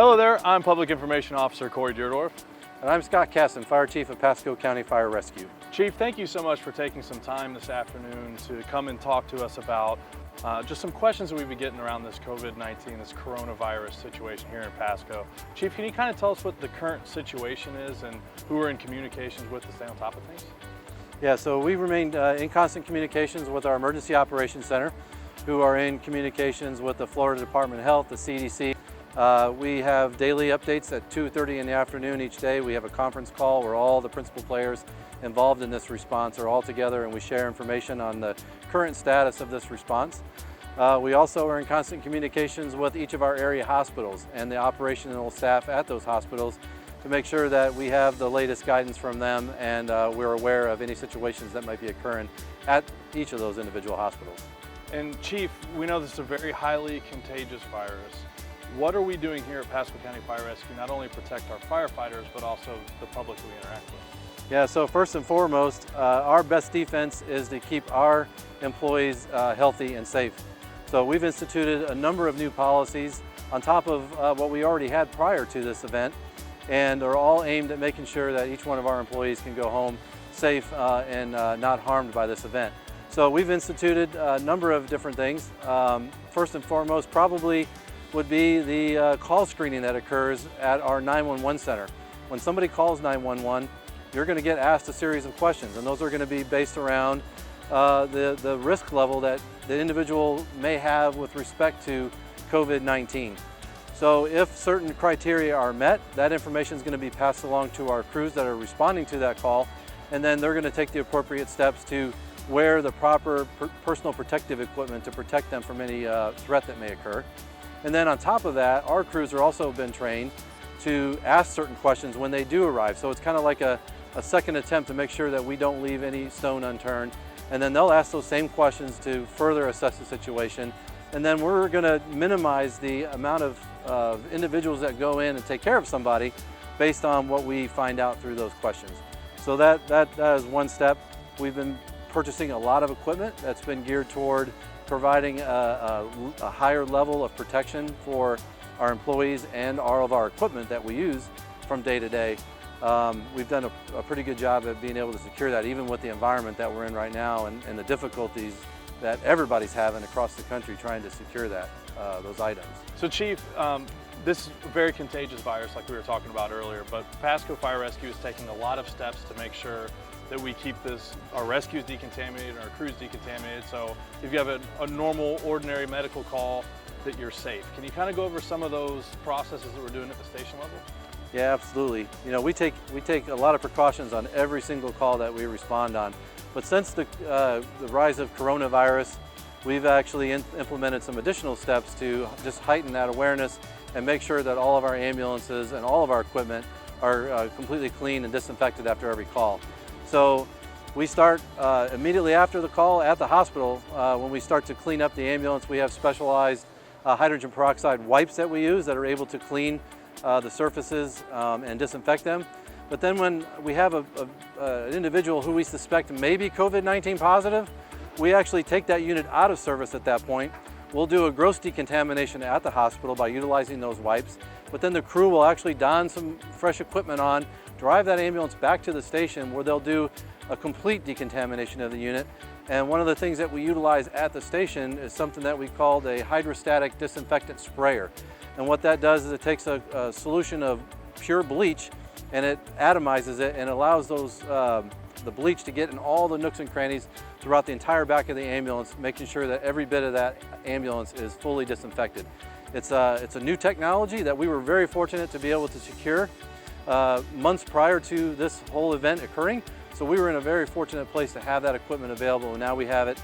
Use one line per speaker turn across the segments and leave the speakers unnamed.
Hello there, I'm Public Information Officer Corey Deerdorf.
And I'm Scott Cassin, Fire Chief of Pasco County Fire Rescue.
Chief, thank you so much for taking some time this afternoon to come and talk to us about just some questions that we've been getting around this COVID-19, this coronavirus situation here in Pasco. Chief, can you kind of tell us what the current situation is and who we're in communications with to stay on top of things?
Yeah, so we remained in constant communications with our Emergency Operations Center, who are in communications with the Florida Department of Health, the CDC. We have daily updates at 2:30 in the afternoon each day. We have a conference call where all the principal players involved in this response are all together, and we share information on the current status of this response. We also are in constant communications with each of our area hospitals and the operational staff at those hospitals to make sure that we have the latest guidance from them and we're aware of any situations that might be occurring at each of those individual hospitals.
And Chief, we know this is a very highly contagious virus. What are we doing here at Pasco County Fire Rescue, not only protect our firefighters, but also the public we interact with?
Yeah, so first and foremost, our best defense is to keep our employees healthy and safe. So we've instituted a number of new policies on top of what we already had prior to this event, and are all aimed at making sure that each one of our employees can go home safe and not harmed by this event. So we've instituted a number of different things. First and foremost, probably would be the call screening that occurs at our 911 center. When somebody calls 911, you're going to get asked a series of questions, and those are going to be based around the risk level that the individual may have with respect to COVID-19. So if certain criteria are met, that information is going to be passed along to our crews that are responding to that call, and then they're going to take the appropriate steps to wear the proper personal protective equipment to protect them from any threat that may occur. And then on top of that, our crews are also been trained to ask certain questions when they do arrive. So it's kind of like a second attempt to make sure that we don't leave any stone unturned. And then they'll ask those same questions to further assess the situation. And then we're going to minimize the amount of individuals that go in and take care of somebody based on what we find out through those questions. So that is one step. We've been purchasing a lot of equipment that's been geared toward providing a higher level of protection for our employees and all of our equipment that we use from day to day. We've done a pretty good job at being able to secure that, even with the environment that we're in right now and the difficulties that everybody's having across the country trying to secure that, those items.
So Chief, this is a very contagious virus like we were talking about earlier, but Pasco Fire Rescue is taking a lot of steps to make sure that we keep our rescues decontaminated and our crews decontaminated. So if you have a normal, ordinary medical call, that you're safe. Can you kind of go over some of those processes that we're doing at the station level?
Yeah, absolutely. You know, we take a lot of precautions on every single call that we respond on. But since the rise of coronavirus, we've actually implemented some additional steps to just heighten that awareness and make sure that all of our ambulances and all of our equipment are completely clean and disinfected after every call. So we start immediately after the call at the hospital. When we start to clean up the ambulance, we have specialized hydrogen peroxide wipes that we use that are able to clean the surfaces and disinfect them. But then when we have an individual who we suspect may be COVID-19 positive, we actually take that unit out of service at that point. We'll do a gross decontamination at the hospital by utilizing those wipes, but then the crew will actually don some fresh equipment on, drive that ambulance back to the station where they'll do a complete decontamination of the unit. And one of the things that we utilize at the station is something that we call a hydrostatic disinfectant sprayer. And what that does is it takes a solution of pure bleach and it atomizes it and allows the bleach to get in all the nooks and crannies throughout the entire back of the ambulance, making sure that every bit of that ambulance is fully disinfected. It's a new technology that we were very fortunate to be able to secure months prior to this whole event occurring. So we were in a very fortunate place to have that equipment available, and now we have it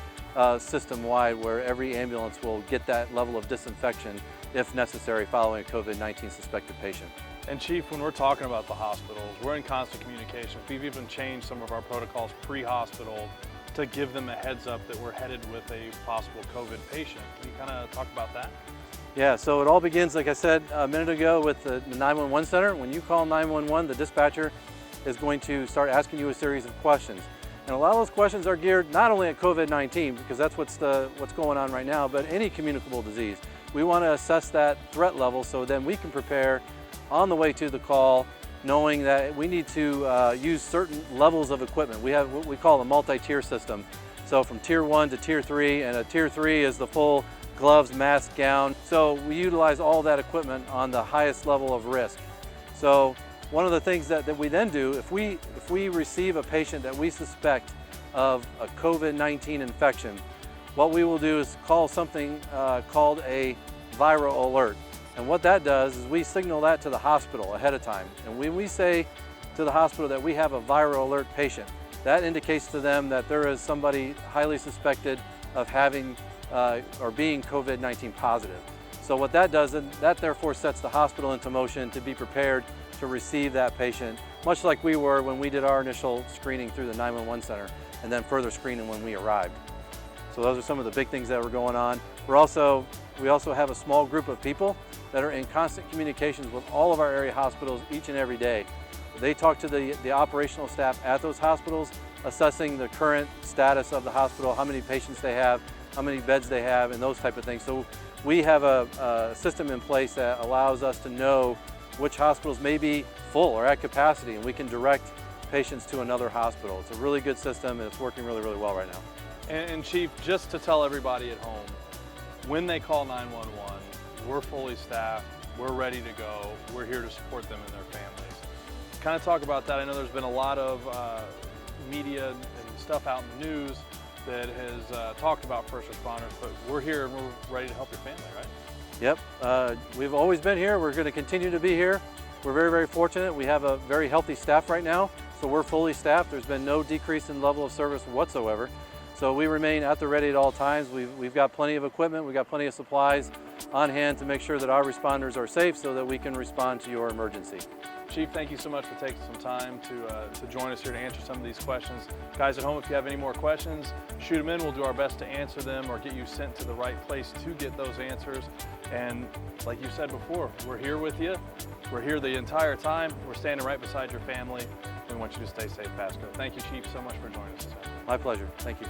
system-wide where every ambulance will get that level of disinfection if necessary following a COVID-19 suspected patient.
And Chief, when we're talking about the hospitals, we're in constant communication. We've even changed some of our protocols pre-hospital to give them a heads up that we're headed with a possible COVID patient. Can you kind of talk about that?
Yeah, so it all begins, like I said a minute ago, with the 911 center. When you call 911, the dispatcher is going to start asking you a series of questions. And a lot of those questions are geared not only at COVID-19, because that's what's going on right now, but any communicable disease. we want to assess that threat level so then we can prepare on the way to the call, knowing that we need to use certain levels of equipment. We have what we call a multi-tier system. So from tier 1 to tier 3, and a tier 3 is the full gloves, mask, gown. So we utilize all that equipment on the highest level of risk. So one of the things that we then do, if we receive a patient that we suspect of a COVID-19 infection, what we will do is call something called a viral alert. And what that does is we signal that to the hospital ahead of time. And when we say to the hospital that we have a viral alert patient, that indicates to them that there is somebody highly suspected of having or being COVID-19 positive. So what that does, that therefore sets the hospital into motion to be prepared to receive that patient, much like we were when we did our initial screening through the 911 center and then further screening when we arrived. So those are some of the big things that were going on. We also have a small group of people that are in constant communications with all of our area hospitals each and every day. They talk to the operational staff at those hospitals, assessing the current status of the hospital, how many patients they have, how many beds they have, and those type of things. So we have a system in place that allows us to know which hospitals may be full or at capacity, and we can direct patients to another hospital. It's a really good system, and it's working really, really well right now.
And Chief, just to tell everybody at home, when they call 911, we're fully staffed, we're ready to go, we're here to support them and their families. Kind of talk about that. I know there's been a lot of media and stuff out in the news that has talked about first responders, but we're here and we're ready to help your family, right?
Yep, we've always been here. We're going to continue to be here. We're very, very fortunate. We have a very healthy staff right now, so we're fully staffed. There's been no decrease in level of service whatsoever. So we remain at the ready at all times. We've got plenty of equipment, we've got plenty of supplies on hand to make sure that our responders are safe so that we can respond to your emergency.
Chief, thank you so much for taking some time to join us here to answer some of these questions. Guys at home, if you have any more questions, shoot them in. We'll do our best to answer them or get you sent to the right place to get those answers. And like you said before, we're here with you. We're here the entire time. We're standing right beside your family. We want you to stay safe, Pasco. Thank you, Chief, so much for joining us this afternoon.
My pleasure. Thank you.